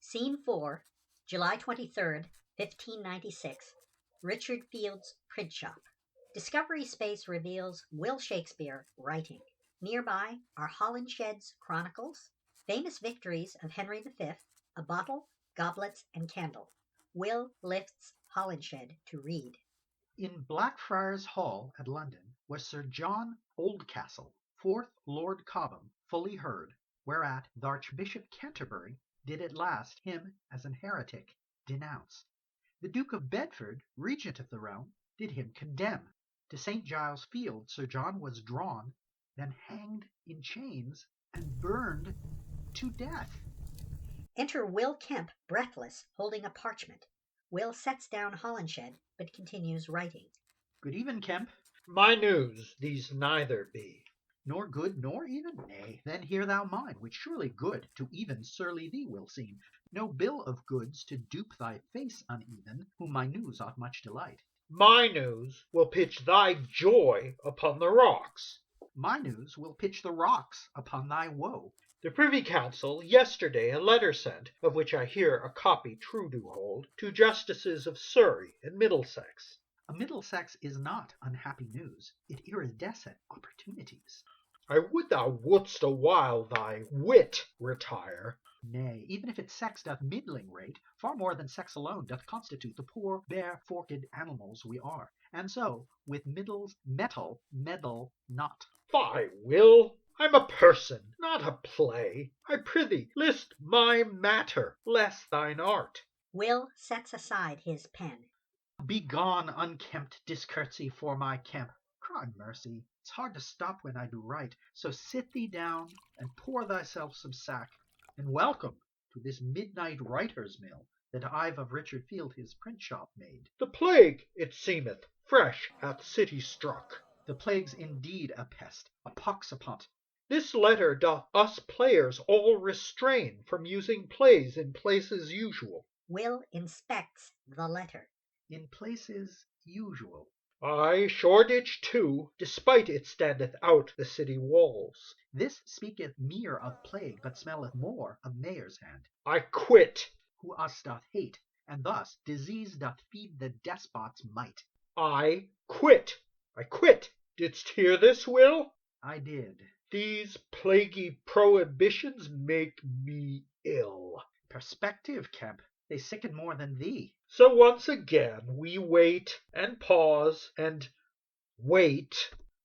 Scene 4, July 23rd, 1596. Richard Field's print shop. Discovery Space reveals Will Shakespeare writing. Nearby are Holinshed's chronicles, famous victories of Henry V, a bottle, goblets, and candle. Will lifts Holinshed to read. In Blackfriars Hall at London was Sir John Oldcastle, fourth Lord Cobham, fully heard, whereat th' Archbishop Canterbury did at last him as an heretic denounce. The Duke of Bedford, regent of the realm, did him condemn. To St. Giles' Field Sir John was drawn, then hanged in chains and burned to death. Enter Will Kemp, breathless, holding a parchment. Will sets down Holinshed, but continues writing. Good even, Kemp. My news these neither be. Nor good nor even? Nay, then hear thou mine, which surely good to even surly thee will seem. No bill of goods to dupe thy face uneven, whom my news ought much delight. My news will pitch thy joy upon the rocks. My news will pitch the rocks upon thy woe. The Privy Council yesterday a letter sent, of which I here a copy true do hold, to Justices of Surrey and Middlesex. A Middlesex is not unhappy news, it iridescent opportunities. I would thou wouldst a while thy wit retire. Nay, even if its sex doth middling rate, far more than sex alone doth constitute the poor bare forked animals we are, and so with metal meddle not. Fie, Will, I'm a person, not a play. I prithee, list my matter, less thine art. Will sets aside his pen. Begone, unkempt discourtesy for my Kemp. Cry mercy, it's hard to stop when I do write, so sit thee down and pour thyself some sack, and welcome to this midnight writer's mill that I've of Richard Field his print shop made. The plague, it seemeth, fresh hath city struck. The plague's indeed a pest, a pox upon't. This letter doth us players all restrain from using plays in places usual. Will inspects the letter. In places usual. Ay, Shoreditch too, despite it standeth out the city walls. This speaketh mere of plague, but smelleth more of mayor's hand. I quit. Who us doth hate, and thus disease doth feed the despot's might. I quit. Didst hear this, Will? I did. These plaguey prohibitions make me ill. Perspective, Kemp, they sicken more than thee. So once again we wait and pause and wait.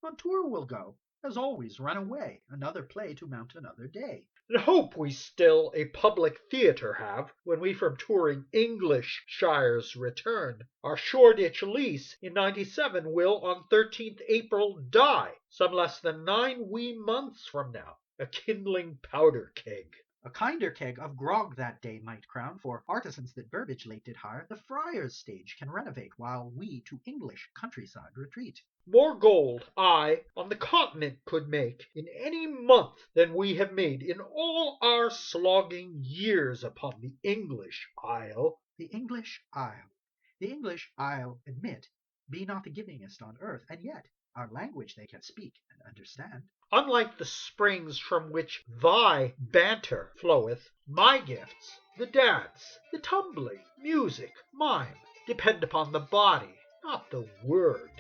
On tour we'll go, as always run away, another play to mount another day. And hope we still a public theatre have, when we from touring English shires return. Our Shoreditch lease in '97 will on 13th April die, some less than 9 wee months from now, a kindling powder keg. A kinder keg of grog that day might crown, for artisans that Burbage late did hire, the Friars stage can renovate, while we to English countryside retreat. More gold I on the continent could make in any month than we have made in all our slogging years upon the English Isle. The English Isle, admit, be not the givingest on earth, and yet our language they can speak and understand. Unlike the springs from which thy banter floweth, my gifts, the dance, the tumbling, music, mime, depend upon the body, not the word.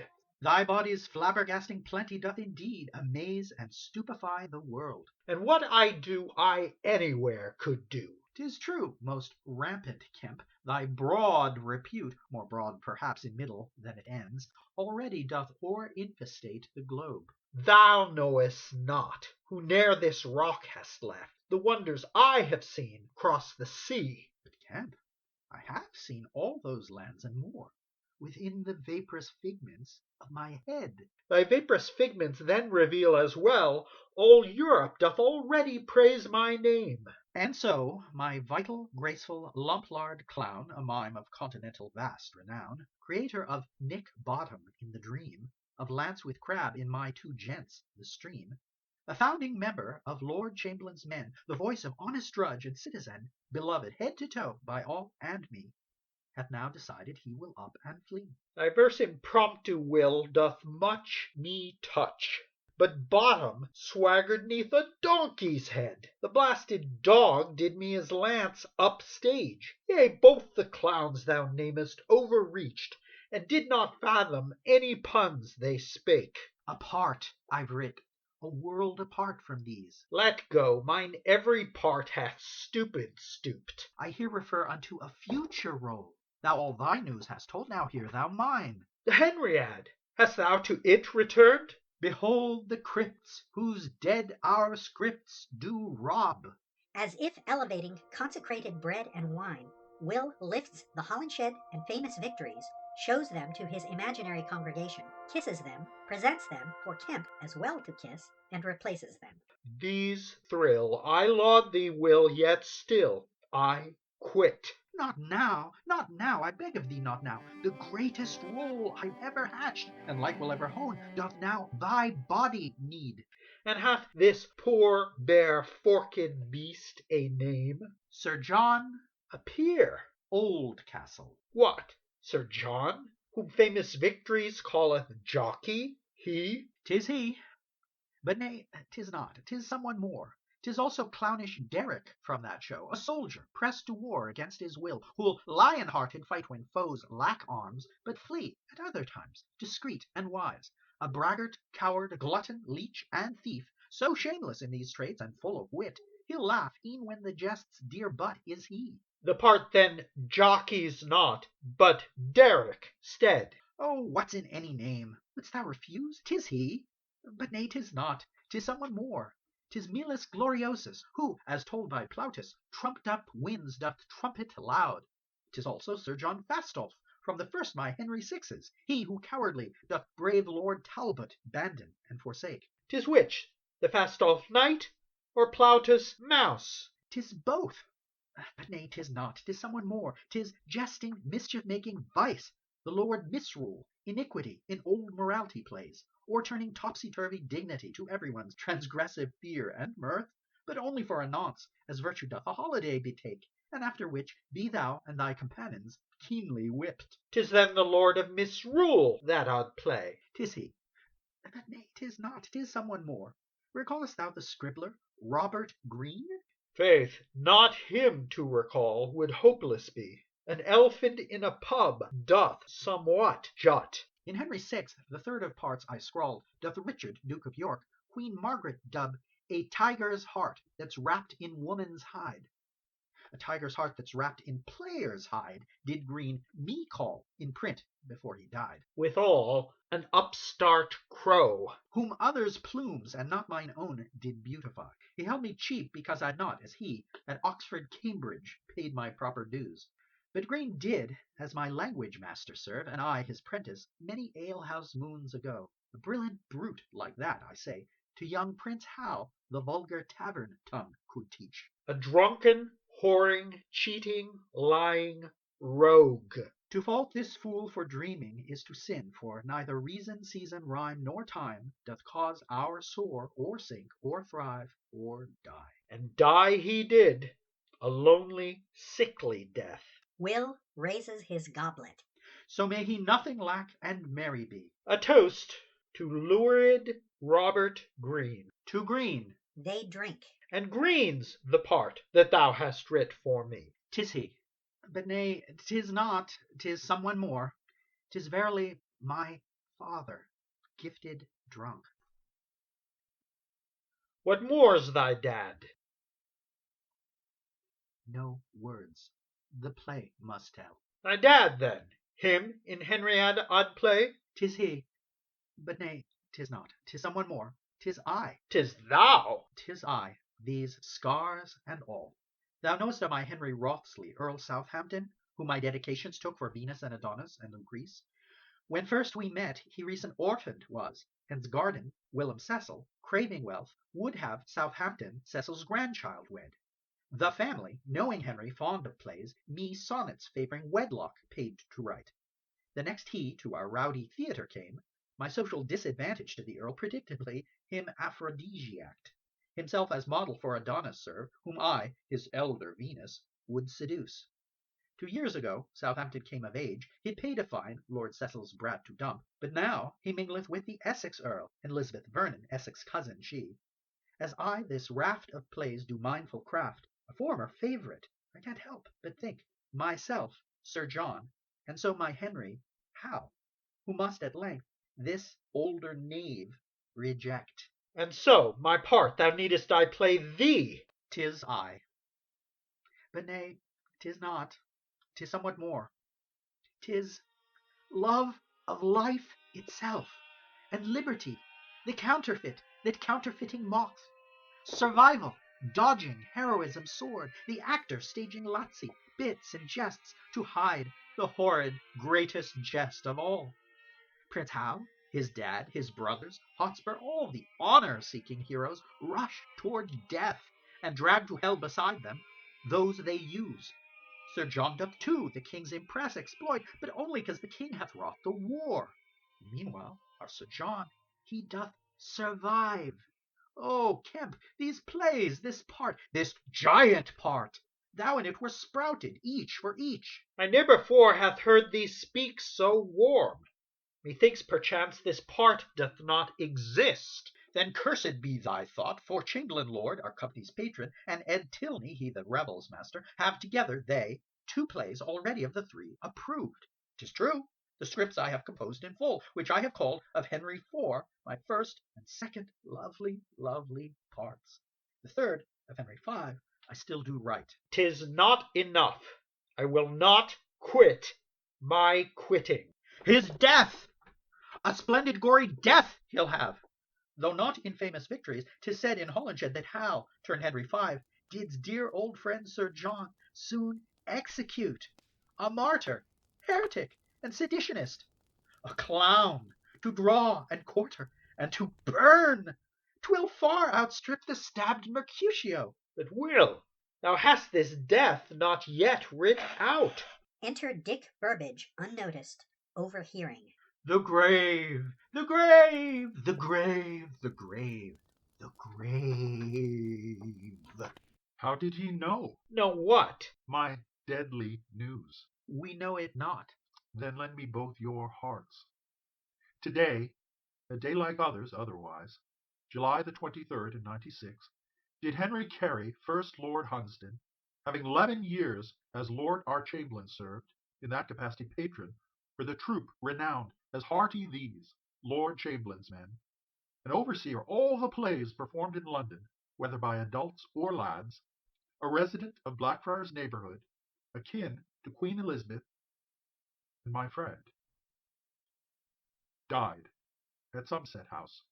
Thy body's flabbergasting plenty doth indeed amaze and stupefy the world. And what I do I anywhere could do. 'Tis true, most rampant Kemp, thy broad repute, more broad perhaps in middle than it ends, already doth o'er-infestate the globe. Thou knowest not, who ne'er this rock hast left, the wonders I have seen cross the sea. But, Kemp, I have seen all those lands and more, within the vaporous figments of my head. Thy vaporous figments then reveal as well all Europe doth already praise my name. And so my vital, graceful, lump-lard clown, a mime of continental vast renown, creator of Nick Bottom in the Dream, of Lance with Crab in my Two Gents the Stream, a founding member of Lord Chamberlain's men, the voice of honest drudge and citizen, beloved head to toe by all and me, hath now decided he will up and flee. Thy verse impromptu, Will, doth much me touch. but bottom swaggered neath a donkey's head. The blasted dog did me his lance upstage. Yea, both the clowns thou namest overreached, and did not fathom any puns they spake. Apart, I've writ, a world apart from these. Let go, mine every part hath stooped. I here refer unto a future role. Thou all thy news hast told, now hear thou mine. The Henriad, hast thou to it returned? Behold the crypts whose dead our scripts do rob. As if elevating consecrated bread and wine, Will lifts the Holinshed and famous victories, shows them to his imaginary congregation, kisses them, presents them for Kemp as well to kiss, and replaces them. These thrill. I laud thee, Will, yet still I quit. Not now, I beg of thee, not now. The greatest role I've ever hatched, and like will ever hone, doth now thy body need. And hath this poor bare forked beast a name? Sir John Appear. Oldcastle. What, Sir John, whom famous victories calleth jockey, he? 'Tis he. But nay, 'tis not, 'tis someone more. 'Tis also clownish Derrick from that show, a soldier pressed to war against his will, who'll lion-hearted fight when foes lack arms, but flee at other times, discreet and wise. A braggart, coward, glutton, leech, and thief, so shameless in these traits and full of wit, he'll laugh e'en when the jest's dear butt is he. The part then jockey's not, but Derrick 'stead. Oh, what's in any name? Wouldst thou refuse? 'Tis he. But nay, 'tis not, 'tis someone more. 'Tis Milis Gloriosus, who, as told by Plautus, trumped up winds doth trumpet loud. 'Tis also Sir John Fastolf, from the first my Henry Sixes, he who cowardly doth brave Lord Talbot bandon and forsake. 'Tis which, the Fastolf knight, or Plautus mouse? 'Tis both. But nay, 'tis not, 'tis someone more. 'Tis jesting, mischief-making vice, the Lord Misrule, iniquity in old morality plays, o'erturning topsy-turvy dignity to everyone's transgressive fear and mirth, but only for a nonce, as virtue doth a holiday betake, and after which be thou and thy companions keenly whipped. 'Tis then the Lord of Misrule that odd play. 'Tis he. But nay, 'tis not, 'tis someone more. Recallest thou the scribbler, Robert Greene? Faith, not him to recall would hopeless be. An elephant in a pub doth somewhat jut. In Henry VI, the third of parts I scrawled, doth Richard, Duke of York, Queen Margaret dub a tiger's heart that's wrapped in woman's hide. A tiger's heart that's wrapped in player's hide did Greene me call in print before he died. Withal, an upstart crow, whom others' plumes and not mine own did beautify. He held me cheap because I'd not, as he, at Oxford, Cambridge, paid my proper dues. But Greene did as my language master serve, and I his prentice, many alehouse moons ago. A brilliant brute like that, I say, to young Prince Hal the vulgar tavern tongue could teach. a drunken, whoring, cheating, lying rogue. To fault this fool for dreaming is to sin, for neither reason, season, rhyme, nor time doth cause our soar, or sink, or thrive, or die. And die he did, a lonely, sickly death. Will raises his goblet. So may he nothing lack and merry be. A toast to lurid Robert Greene. To Greene. They drink. And Greene's the part that thou hast writ for me. 'Tis he. But nay, 'tis not, 'tis someone more. 'Tis verily my father, gifted drunk. What more's thy dad? No words. The play must tell. Thy dad, then, him in Henriade odd play? 'Tis he. But nay, 'tis not, 'tis someone more. 'Tis I. 'Tis thou. 'Tis I, these scars and all. Thou knowest of my Henry Wriothesley, Earl Southampton, whom my dedications took for Venus and Adonis and Lucrece. When first we met, he recent orphaned was, and's guardian, Willem Cecil, craving wealth, would have Southampton Cecil's grandchild wed. The family, knowing Henry fond of plays, me sonnets favouring wedlock paid to write. The next he to our rowdy theatre came, my social disadvantage to the Earl predictably him aphrodisiacked. Himself as model for Adonis serve, whom I, his elder Venus, would seduce. 2 years ago Southampton came of age, he paid a fine Lord Cecil's brat to dump, but now he mingleth with the Essex Earl, and Elizabeth Vernon, Essex cousin she. As I this raft of plays do mindful craft, a former favourite, I can't help but think myself Sir John, and so my Henry, how? Who must at length this older knave reject. And so, my part thou needest I play thee. 'Tis I. But nay, 'tis not. 'Tis somewhat more. 'Tis love of life itself, and liberty, the counterfeit that counterfeiting mocks. Survival, dodging, heroism, sword, the actor staging lazzi, bits and jests to hide the horrid greatest jest of all. Prince Hal, his dad, his brothers, Hotspur, all the honor-seeking heroes rush toward death, and drag to hell beside them those they use. Sir John doth too the king's impress exploit, but only 'cause the king hath wrought the war. Meanwhile our Sir John, he doth survive. Oh, Kemp, these plays, this part, this giant part, thou in it were sprouted, each for each. I never before hath heard thee speak so warm. Methinks perchance this part doth not exist. Then cursed be thy thought, for Chamberlain Lord, our company's patron, and Ed Tilney, he the rebels' master, have together they 2 plays already of the 3 approved. 'Tis true, the scripts I have composed in full, which I have called of Henry IV, my first and second lovely, lovely parts. The third, of Henry V, I still do write. 'Tis not enough. I will not quit my quitting. His death! A splendid gory death he'll have. Though not in famous victories, 'tis said in Holinshed that Hal, turned Henry V, did's dear old friend Sir John soon execute. A martyr, heretic, and seditionist. A clown, to draw and quarter, and to burn. 'Twill far outstrip the stabbed Mercutio. But Will, thou hast this death not yet writ out. Enter Dick Burbage, unnoticed, overhearing. The grave, the grave, the grave, the grave, the grave. How did he know Know what? my deadly news? We know it not. Then lend me both your hearts. Today, a day like others otherwise, July the 23rd in 96, did Henry Carey, first Lord Hunsdon, having 11 years as Lord Archamberlain served, in that capacity patron, for the troop renowned as hearty these, Lord Chamberlain's men, and overseer all the plays performed in London, whether by adults or lads, a resident of Blackfriars neighbourhood, akin to Queen Elizabeth, and my friend, died at Somerset House,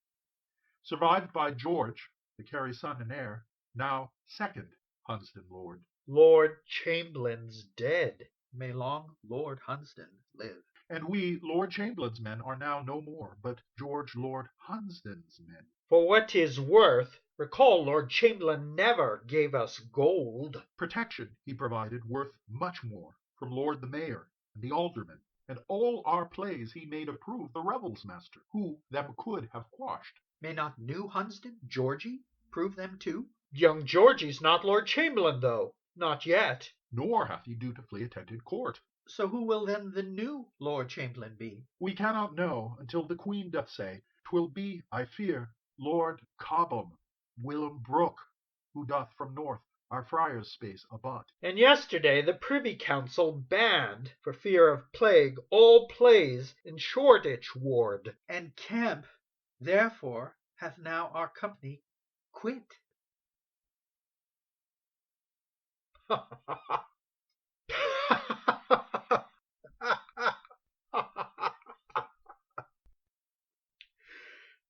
survived by George, the Carey's son and heir, now second Hunsdon Lord. Lord Chamberlain's dead. May long Lord Hunsdon live. And we, Lord Chamberlain's men, are now no more, but George Lord Hunsdon's men. For what 'tis worth, recall Lord Chamberlain never gave us gold. Protection he provided worth much more from Lord the Mayor and the Aldermen, and all our plays he made approve the rebels' master, who them could have quashed. May not new Hunsdon, Georgie, prove them too? Young Georgie's not Lord Chamberlain, though, not yet. Nor hath he dutifully attended court. So who will then the new Lord Chamberlain be? We cannot know until the Queen doth say, 'Twill be, I fear, Lord Cobham, Willem Brooke, who doth from north our friars' space abut. And yesterday the Privy Council banned, for fear of plague, all plays in Shoreditch ward. And Kemp, therefore, hath now our company quit.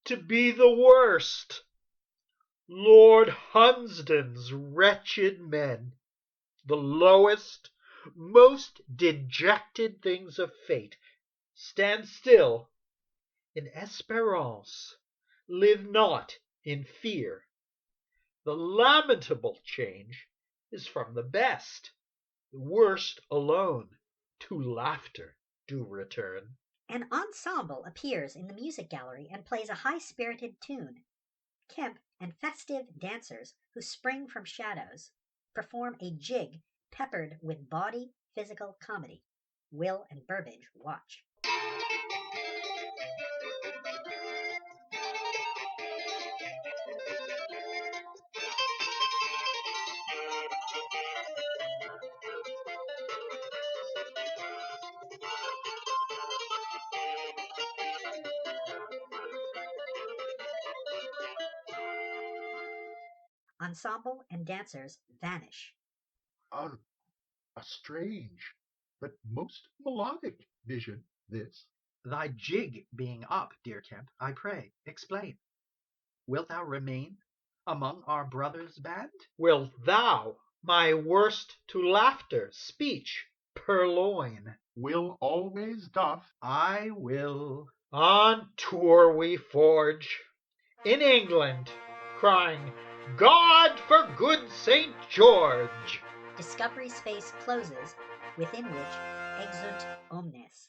To be the worst, Lord Hunsdon's wretched men, the lowest, most dejected things of fate, stand still in espérance, live not in fear. The lamentable change is from the best, the worst alone to laughter do return. An ensemble appears in the music gallery and plays a high-spirited tune. Kemp and festive dancers who spring from shadows perform a jig peppered with bawdy physical comedy. Will and Burbage watch. Ensemble and dancers vanish. A, a strange, but most melodic vision, this. Thy jig being up, dear Kemp, I pray, explain. Wilt thou remain among our brothers' band? Wilt thou, my worst to laughter, speech, purloin? Will always doth. I will. On tour we forge, in England, crying, God for good St. George! Discovery space closes, within which exunt omnes.